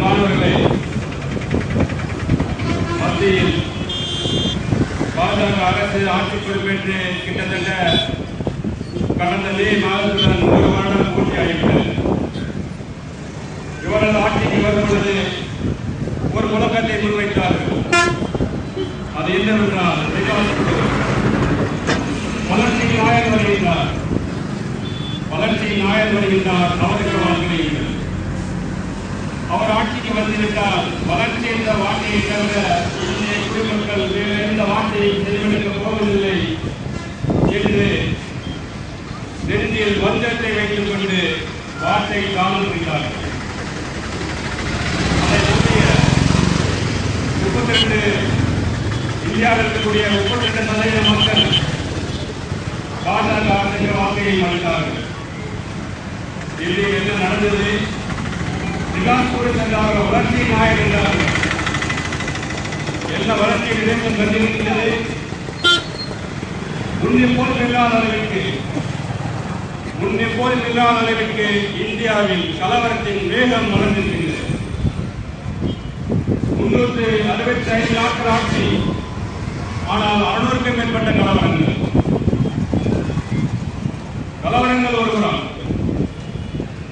மாணவர்களே, மத்தியில் பாஜக அரசு ஆட்சி பொறுப்பேற்று கிட்டத்தட்ட கடந்த மே மாதத்துடன் 1 வருடம் பூர்த்தியாகிவிட்டது. இவரது ஆட்சிக்கு வரும்பொழுது ஒரு முழக்கத்தை முன்வைத்தார்கள். அது என்னவென்றால், வளர்ச்சிக்கு நாயன் வருகின்றார், வளர்ச்சியின் நாயன் வருகின்றார், அவருக்கு வாழ்கிறீர்கள். அவர் ஆட்சிக்கு வந்துவிட்டால் வளர்ச்சி என்ற வார்த்தையை தவிர இந்திய குடிமக்கள் வேறு எந்த வார்த்தையை செலவழிக்கப் போவதில்லை என்று நெஞ்சில் வஞ்சத்தை வைத்துக் கொண்டு வார்த்தை காணப்படுகிறார்கள். அதை முந்தைய 32 இந்தியாவில் இருக்கக்கூடிய 32% மக்கள் பாஜக என்ற வார்த்தையை மறுத்தார்கள். இது என்ன நடந்தது? விகாஸ்பூர் சென்றார்கள், வளர்ச்சி நாயகர் என்றார்கள். என்ன வளர்ச்சி நிலையம் கண்டிருக்கிறது? முன்னே போல் இல்லாத அளவிற்கு இந்தியாவில் கலவரத்தின் வேகம் வளர்ந்திருக்கிறது. 365 நாட்கள் ஆட்சி, ஆனால் 600க்கும் மேற்பட்ட கலவரங்கள் ஒருபுறம்.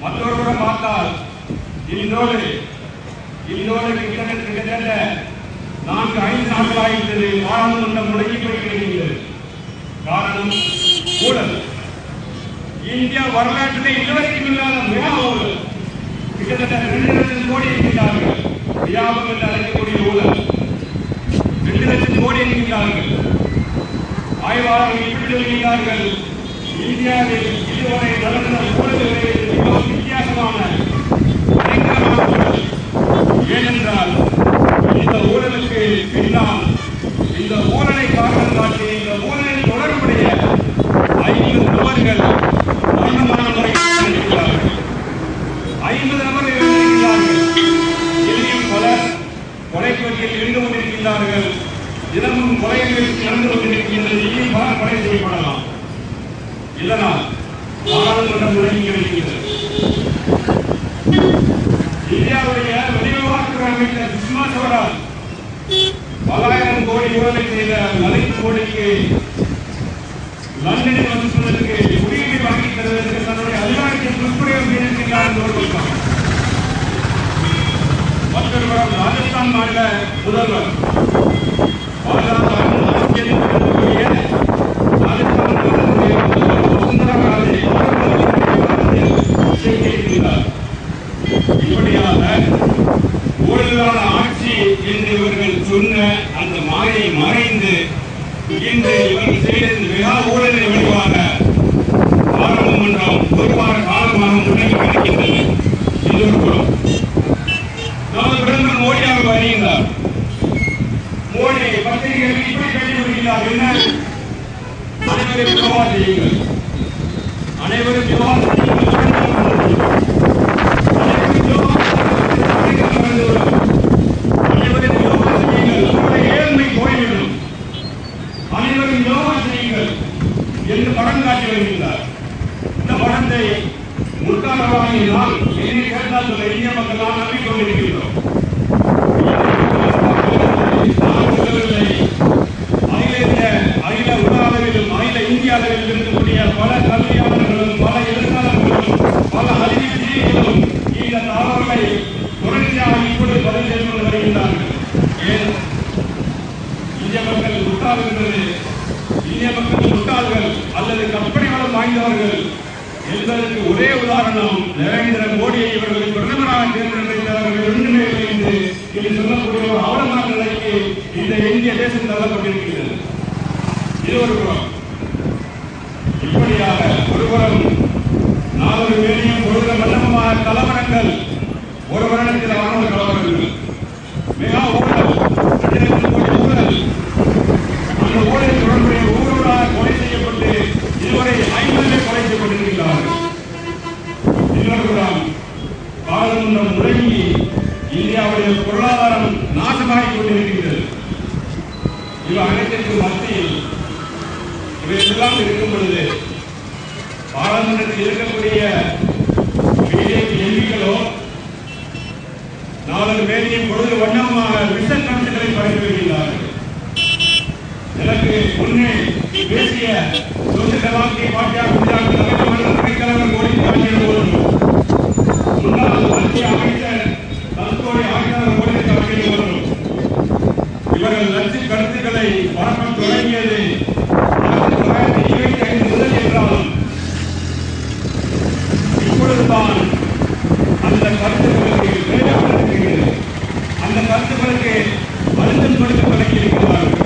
மற்றொரு புறம் பார்த்தால் இன்றோடு கிட்டத்தட்ட 4-5 நாட்கள் ஆகிவிட்டது. பாராளுமன்றம் முடங்கி போய்கிறது. காரணம் ஊழல். இந்தியா வரலாற்றிலே இதுவரைக்கும் இல்லாத மெகா ஊழல். கிட்டத்தட்ட 2 லட்சம் கோடி என்கிறார்கள். வியாபம் என்று அழைக்கக்கூடிய ஊழல் 2 லட்சம் கோடி என்கிறார்கள். ஆய்வாளர்கள் இப்படி சொல்கிறார்கள், இந்தியாவில் இதுவரை நடந்த ஊழல்களை மிகவும் வித்தியாசமான பயங்கரமான ஊழல். ஏனென்றால் இந்த ஊழலுக்கு பின்னால், இந்த ஊழலை காரணம் காட்டி இந்த ஊழலில் தொடர்புடைய 50 நபர்கள் மரணமான முறையில் இருக்கிறார்கள். 50 நபர்கள் இருக்கிறார்கள். இனியும் பலர் கொலைப்பட்டியில் இருந்து கொண்டிருக்கிறார்கள். தினமும் கொலைகள் நடந்து கொண்டிருக்கின்றது. இனியும் பலர் கொலை செய்யப்படலாம். இதனால் பாராளுமன்றம் முடங்கி வருகிறது. இந்தியாவுடைய வெளிவிவகாரத்துறை அமைச்சர் சுஷ்மா ஸ்வராஜ் 1000 கோடி ஊழலை செய்த லலித் மோடிக்கு லண்டனில் வந்து சொன்னதற்கு குடியுரிமை வாங்கி தருவதற்கு தன்னுடைய அதிகாரத்தை துஷ்பிரயோகம் செய்திருக்கிறார் என்று ஒருவர். மற்றொருவரும் ராஜஸ்தான் மாநில முதல்வர் இப்படியாக ஊழலான ஆட்சி என்று இவர்கள் சொன்ன அந்த மாயை மறைந்து இன்று இவர்கள் செய்த மெகா ஊழலை விளைவாக பாராளுமன்றம் 1 வார காலமாக முன்னேறி கிடைக்கின்றது. இது ஒரு குலம். நமது பிரதமர் மோடியாக வருகின்றார். மோடி பத்திரிகைகள் இப்படி கட்டி வருகிறார். என்ன? அனைவரும் யோகா செய்யுங்கள், அனைவரும் யோகா செய்யுங்கள், ஏழ்மை போய்விடும், அனைவரும் யோகா செய்யுங்கள் என்று படம் காட்டி வருகின்றார். இந்த படத்தை முற்காலவாகினால் என்னை கேட்டால் இந்திய மக்கள் நாம் நம்பிக்கொண்டிருக்கின்றோம். அகில உலக அளவிலும் அகில இந்திய அளவில் இருக்கக்கூடிய பல கல்வியாளர்களும் பல எழுத்தாளர்களும் பல அறிவியலும் இந்த தகவல்களை தொடர்ச்சியாக இப்பொழுது பதில் செய்து கொண்டு வருகின்றார்கள். ஏன் இந்திய மக்கள் முட்டாள்கள், இந்திய மக்கள் முட்டாள்கள் அல்லது கற்பனை வளம் வாய்ந்தவர்கள் என்பதற்கு ஒரே உதாரணம் நரேந்திர மோடியை இவர்கள் பிரதமராக தேர்ந்தெடுத்தவர்கள் ஒன்றுமே என்று இங்கு சொல்லக்கூடிய ஒரு அவலமான நிலைக்கு இந்த இந்திய தேசம் தள்ளப்பட்டிருக்கிறது. இது ஒரு புறம். இப்படியாக ஒருபுறம் 4 பேரையும் பொழுது மண்டபமான கலவரங்கள், ஒரு வருடத்தில் 600 கலவரங்கள், மெகா ஊழல், 2 லட்சம் கோடி ஊழல். அந்த ஊழலில் தொடர்புடைய ஊழலாக கொலை செய்யப்பட்டு இதுவரை 50 பேர் கொலை செய்யப்பட்டிருக்கிறார்கள். இன்னொருபுறம் பாராளுமன்றம் முடங்கி இந்தியாவுடைய பொருளாதாரம் நாசமாகிக் கொண்டிருக்கிறது. இவை அனைத்திற்கும் மத்தியில் இவையெல்லாம் இருக்கும் பொழுது பாராளுமன்றத்தில் இருக்கக்கூடிய பிஜேபி எம்பிக்களோ நாலு மேலையும் பொழுது வண்ணமாக விஷ கருத்துக்களை பரப்பி வருகிறார்கள். எனக்கு முன்னே பேசிய சோசியலாக்கி பாட்டியார் தலைவர் கோடி காட்டிய போதும் முன்னாள் மத்திய அமைச்சர் தற்போதைய ஆட்சியாளர் கோடி காட்டிய போதும் இவர்கள் லட்ச கருத்துக்களை பரப்ப தொடங்கியது 1925 முதல் என்றாலும் இப்பொழுதுதான் அந்த கருத்துக்களுக்கு வேலைப்படுத்துகிறது. அந்த கருத்துக்களுக்கு அழுத்தம் கொடுக்க தொடங்கி இருக்கிறார்கள்.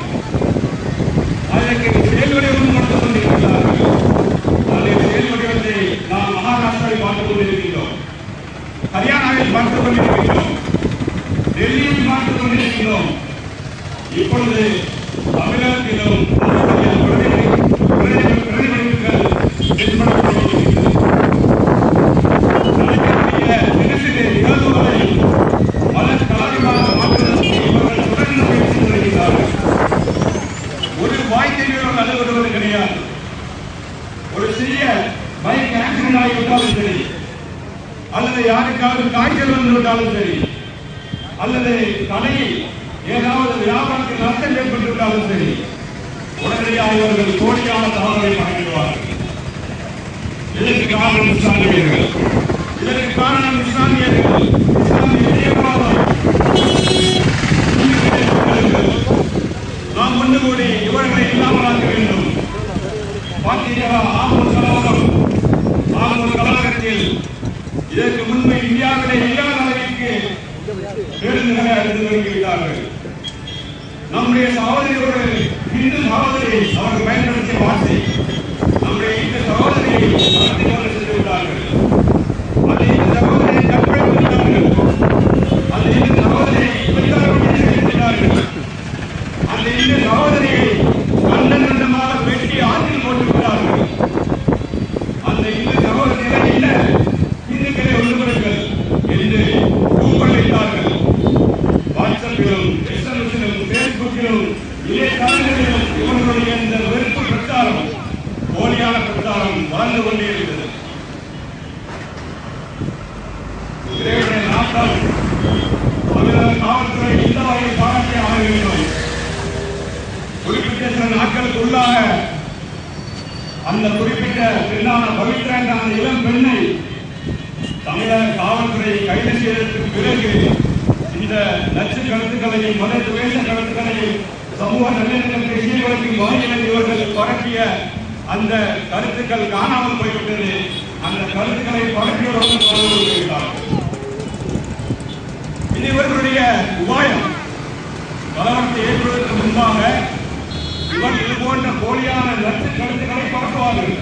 அதற்கு செயல் வடிவம் கொடுத்துக் கொண்டிருக்கிறார்கள். அதே செயல் வடிவத்தை நாம் மகாராஷ்டிராவில் பார்த்துக் கொண்டிருக்கிறோம், ஹரியானாவில் பார்த்துக் கொண்டிருக்கிறோம், டெல்லியில் பார்த்துக் கொண்டிருக்கிறோம். இப்பொழுது தமிழகத்திலும் பிரதிபலிப்புகள் தென்படக்கூடியிருக்கிறது. தினசரி நிகழ்வுகளை பல கலாச்சார மாற்றத்திற்கு இவர்கள் தொடர்ந்து முயற்சி வருகிறார்கள். ஒரு வாய்க்கையோடு அலுவடுவது கிடையாது. ஒரு சிறிய பைக் ஆக்சிடென்ட் ஆகிவிட்டாலும் சரி, அல்லது யாருக்காவது காய்ச்சல் வந்துவிட்டாலும் சரி, அல்லது கடையில் ஏதாவது வியாபாரத்தில் நஷ்டம் ஏற்பட்டிருந்தாலும் சரி, உடனடியாக இவர்கள் கோடியான தகவலை வழங்கிடுவார்கள். இதற்கு காரணம் இஸ்லாமியர்கள். இதற்கு காரணம் இஸ்லாமியர்கள். இஸ்லாமிய தீவிரவாதம். நாம் ஒன்று கூடி இவர்களை இல்லாமலாக்க வேண்டும். பார்த்தீர்களா, ஆம்பூர் கலவரம். ஆம்பூர் கலவரத்தில் இதற்கு முன்பு இந்தியாவிலே இல்லாத அளவிற்கு பேருந்துகளை அழைத்து வருகிறார்கள். நம்முடைய சகோதரி ஒரு இந்து சகோதரி அவர்கள் பயன்படுத்திய வார்த்தை, நம்முடைய இந்த சகோதரியை நடத்தி கொண்டு சென்று விட்டார்கள். அது இந்த சகோதரியை கற்பழித்தார்கள். அது இந்த சகோதரியை விட்டார்கள். அந்த இந்த சகோதரியை கண்டன் கண்டமாக வெட்டி ஆற்றில் போட்டு விட்டார்கள். அந்த இந்த சகோதரியை இல்ல இந்துக்களை ஒன்றுபடுங்கள் என்று கூப்பல் வைத்தார்கள். வாட்ஸ்அப்பிலும் எஸ்எம்எஸிலும் பேஸ்புக்கிலும் இணையதளங்களிலும் இவர்களுடைய இந்த வெறுப்பு பிரச்சாரம், போலியான பிரச்சாரம் வளர்ந்து கொண்டே இருக்கிறது. நாட்கள் தமிழக காவல்துறை இந்த வகையில் பாராட்டே ஆக வேண்டும். குறிப்பிட்ட சில நாட்களுக்குள்ளாக அந்த குறிப்பிட்ட பெண்ணான பவித்ரா என்ற அந்த இளம் பெண்ணை தமிழக காவல்துறை கைது செய்ததற்கு பிறகு இந்த நச்சு கருத்துக்களையும் மத துவேஷ கருத்துக்களையும் சமூக நல்லிணக்கத்தை சீர்குலைக்கும் வகையில் இவர்கள் பரப்பிய அந்த கருத்துக்கள் காணாமல் போய்விட்டது. அந்த கருத்துக்களை பரப்பியவர்கள் இது இவர்களுடைய உபாயம். கலவரத்தை ஏற்படுவதற்கு முன்பாக இவர் இது போன்ற போலியான நச்சு கருத்துக்களை பரப்புவார்கள்.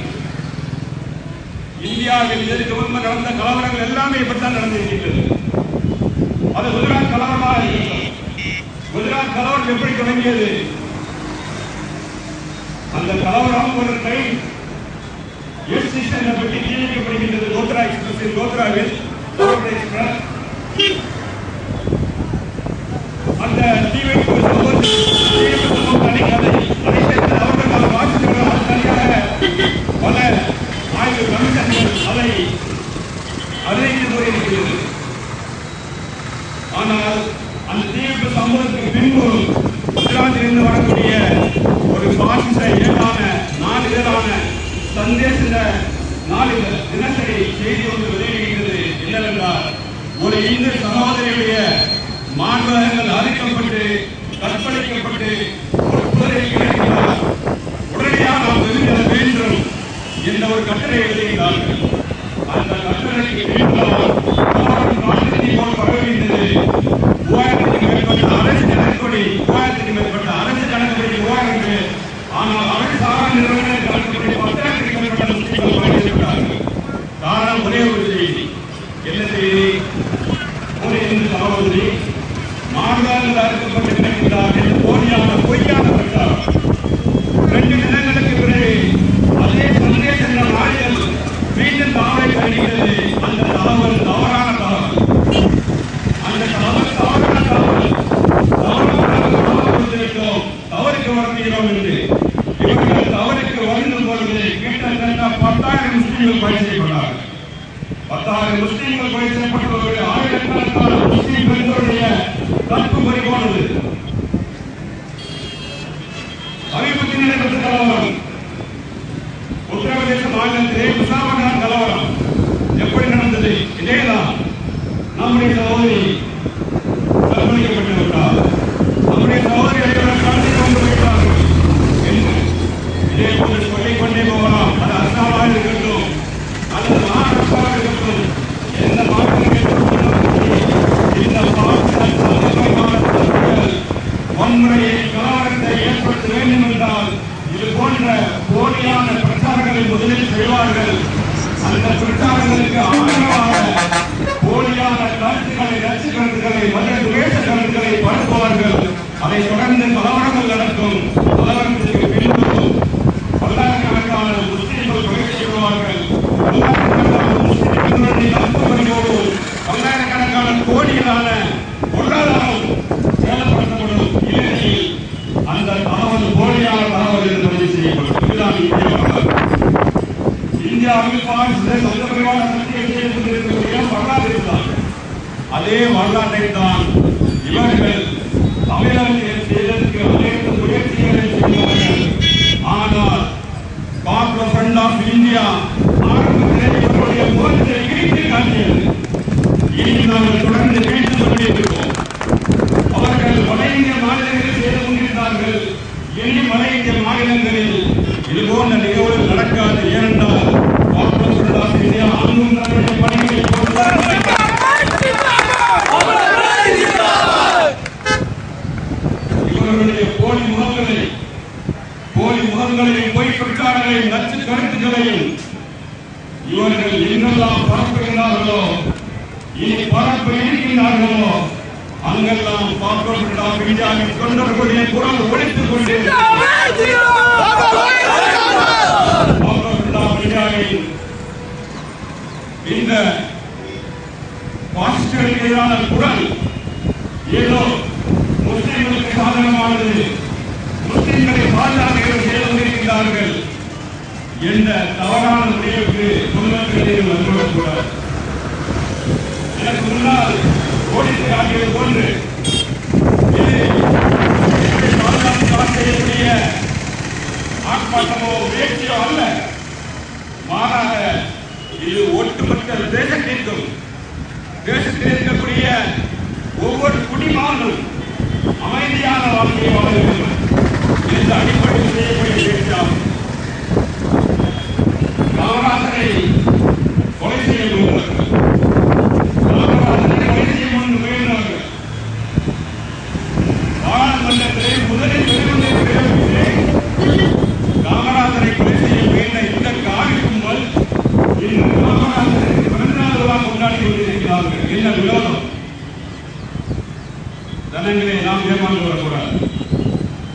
இந்தியாவில் இதற்கு முன்பு நடந்த கலவரங்கள் எல்லாமே இப்படித்தான் நடந்திருக்கிறது. அது குஜராத் கலவரமாக இருக்கிறது. குஜராத் கலவரம் எப்படி தொடங்கியது? அந்த கலவரம் ஒரு ட்ரெயின் பற்றி தீர்க்கப்படுகின்றது. கோத்ரா எக்ஸ்பிரஸில் கோத்ராவில் அந்த தீவைப்பு தனிக்கதை அதை சேர்ந்த அவர்கள் வாசித்தவர்கள் தனியாக பல ஆய்வு கமிஷன்கள் அதை அறிவித்து போயிருக்கிறது. ஆனால் அந்த தீவிர சம்பவத்துக்கு பின்பு குஜராத்திலிருந்து வரக்கூடிய ஒரு பாசிச ஏழான நாளிதழான சந்தேச நாளிதழ் தினசரி செய்தி ஒன்று வெளியிடுகிறது. என்னவென்றால், ஒரு இந்து சகோதரியுடைய மாண்பகங்கள் அழிக்கப்பட்டு கற்பழிக்கப்பட்டு ஒரு குதிரை கிடைக்கிறார், உடனடியாக நாம் வெளியிட வேண்டும் என்ற ஒரு கட்டளை எழுதுகிறார்கள். அந்த கட்டளைக்கு பரவுகின்றது. 3000க்கும் மேற்பட்ட அரசு கணக்குப்படி 3000க்கும் மேற்பட்ட அரசு கணக்குப்படி 3000 பேர். ஆனால் அரசு சாரா நிறுவனங்கள் கணக்குப்படி 10,000க்கும் மேற்பட்ட முஸ்லிம்கள் பாதிக்கப்பட்டார்கள். காரணம் ஒரே ஒரு செய்தி. என்ன செய்தி? ஒரு இந்து சகோதரி மாநிலங்கள் அறுக்கப்பட்டு கிடைக்கின்றார் என்று போலியான பொய்யான பிரச்சாரம். 2 தினங்களுக்கு பிறகு அதே சந்தேச நாளிதழ் மீண்டும் தாவலை கழிக்கிறது. அந்த தகவல் தவறான தகவல். நம்முடைய சகோதரி கற்பழிக்கப்பட்டு விட்டார், நம்முடைய சகோதரிகளை கடத்தி கொண்டு விட்டார்கள் என்று இதே போன்று சொல்லிக் கொண்டே போகலாம். அது அஸ்ஸாமாக இருக்கட்டும் அல்லது மகாராஷ்டிராவாக இருக்கட்டும், எந்த மாநிலங்கள் இந்த வன்முறையை கலவரத்தை ஏற்படுத்த வேண்டும் என்றால் இது போன்ற போலியான பிரச்சாரங்களை முதலில் செய்வார்கள். அந்த பிரச்சாரங்களுக்கு ஆதரவாக போலியான கருத்துக்களை, நச்சு கருத்துக்களை, துவேஷ கருத்துக்களை பரப்புவார்கள். அதை தொடர்ந்து கலவரங்கள் நடக்கும். கலவரத்திற்கு பின்பும் பல்லாயிரக்கணக்கான முஸ்லிம்கள் கொலை செய்வார்கள். பல்லாயிரக்கணக்கான கோடிகளான பொருளாதாரம் சேதப்படுத்தப்படும். இலங்கையில் அந்த தகவல் போலியான தகவல் என்று பதிவு செய்யப்படும். இதுதான் இந்தியாவில் சட்டப்பரிவார சக்தியை செய்து கொண்டிருக்கக்கூடிய வரலாறு இருந்தார். அதே வரலாற்றை தான் இவர்கள் தமிழகத்தில் செய்ததற்கு அனைத்து முயற்சிகளை செய்தார்கள். ஆனால் காங்கிரஸ் ஃப்ரண்ட் ஆஃப் இந்தியா ஆரம்பத்தில் இவர்களுடைய முகத்தை இடித்து காட்டியது. இனி நாங்கள் தொடர்ந்து பேசிக் கொண்டிருக்கிறோம். அவர்கள் வட இந்திய மாநிலங்களில் செய்து கொண்டிருந்தார்கள். இனி வட இந்திய மாநிலங்களில் இதுபோன்ற நிகழ்வுகள் நடக்காது. ஏனென்றால் காங்கிரஸ் ஃப்ரண்ட் ஆஃப் இந்தியா அங்கும் தன்னுடைய பணிகளை இவர்களுடைய போலி முகங்களையும் பொய் பிரச்சாரங்களையும் நச்சு கருத்துக்களையும் இவர்கள் எங்கெல்லாம் பரப்புகிறார்களோ, இனி பரப்ப இருக்கின்றார்களோ அங்கெல்லாம் காங்கிரஸ் ஃப்ரண்ட் ஆஃப் இந்தியாவின் தொண்டர்களுடைய குரல் ஒலித்துக் கொண்டு இந்த பாசிஸ்டுகளுக்கு எதிரான குரல் ஏதோ முஸ்லிம்களுக்கு சாதகமானது, முஸ்லிம்களை பாதுகாப்பு செய்து கொண்டிருக்கிறார்கள் என்ற தவறான முடிவுக்கு பொதுமக்களிடையே வந்துவிடக்கூடாது. எனக்கு முன்னால் ஓடித்து காட்டியது போன்று இது பாதுகாப்பு செய்யக்கூடிய ஆர்ப்பாட்டமோ பேச்சியோ அல்ல. மாறாக இது ஒட்டுமொத்த தேசத்திற்கும், தேசத்தில் இருக்கக்கூடிய ஒவ்வொரு குடிமகனும் அமைதியான வாழ்க்கையை வாழ வேண்டும் என்ற அடிப்படையில் செய்யக்கூடிய பேச்சாகும். காமராஜரை கொலை செய்ய முயன்றார்கள். காமராஜரை கொலை செய்ய முயன்றார்கள். பாராளுமன்றத்திலே முதலில் வெளிவந்திருக்கிறே காமராஜரை கொலை செய்ய முயன்ற இந்த காவி கும்பல் இன்று காமராஜருக்கு பிறந்தநாள் கொண்டாடி கொண்டிருக்கிறார்கள். என்ன விரோதம்? ஜனங்களே, நாம் ஏமாந்து வரக்கூடாது.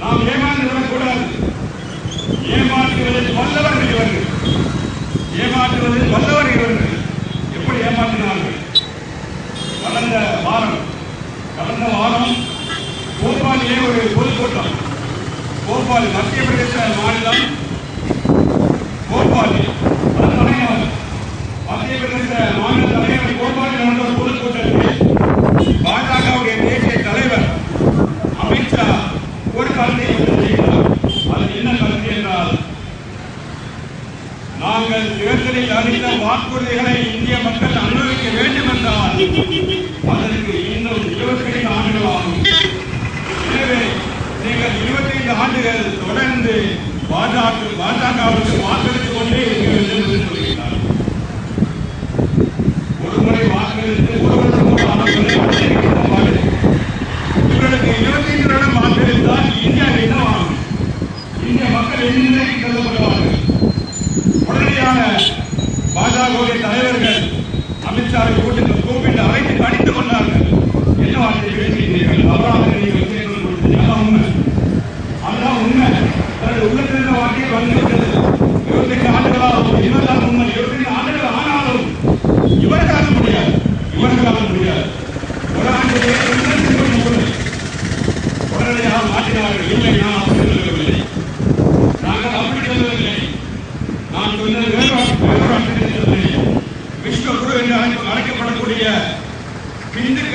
நாம் ஏமாந்து வரக்கூடாது. ஏமாற்றுவதில் வல்லவர்கள் இவர்கள். ஏமாற்றுவதில் வல்லவர்கள் இவர்கள். எப்படி ஏமாற்றினார்கள்? கடந்த வாரம் போபாலிலே ஒரு பொதுக்கூட்டம். போபால் மத்திய பிரதேச மாநிலம் போபாலி தலைநகர். மத்திய பிரதேச மாநில தலைநகர் போபாலில் நடந்த ஒரு பொதுக்கூட்டத்தில் பாஜகவுடைய தேசிய தலைவர் அமித்ஷா ஒரு கருத்தை செய்கிறார். அது என்ன கருத்து என்றால், நாங்கள் தேர்தலில் அளித்த வாக்குறுதிகளை இந்திய மக்கள் அனுபவிக்க வேண்டும் என்றால் அதற்கு இன்னும் 25 ஆண்டுகள் ஆகும். எனவே நீங்கள் 25 ஆண்டுகள் தொடர்ந்து பாஜகவுக்கு வாக்களித்துக் கொண்டே இருக்கிறீர்கள் என்று சொல்கிறார்.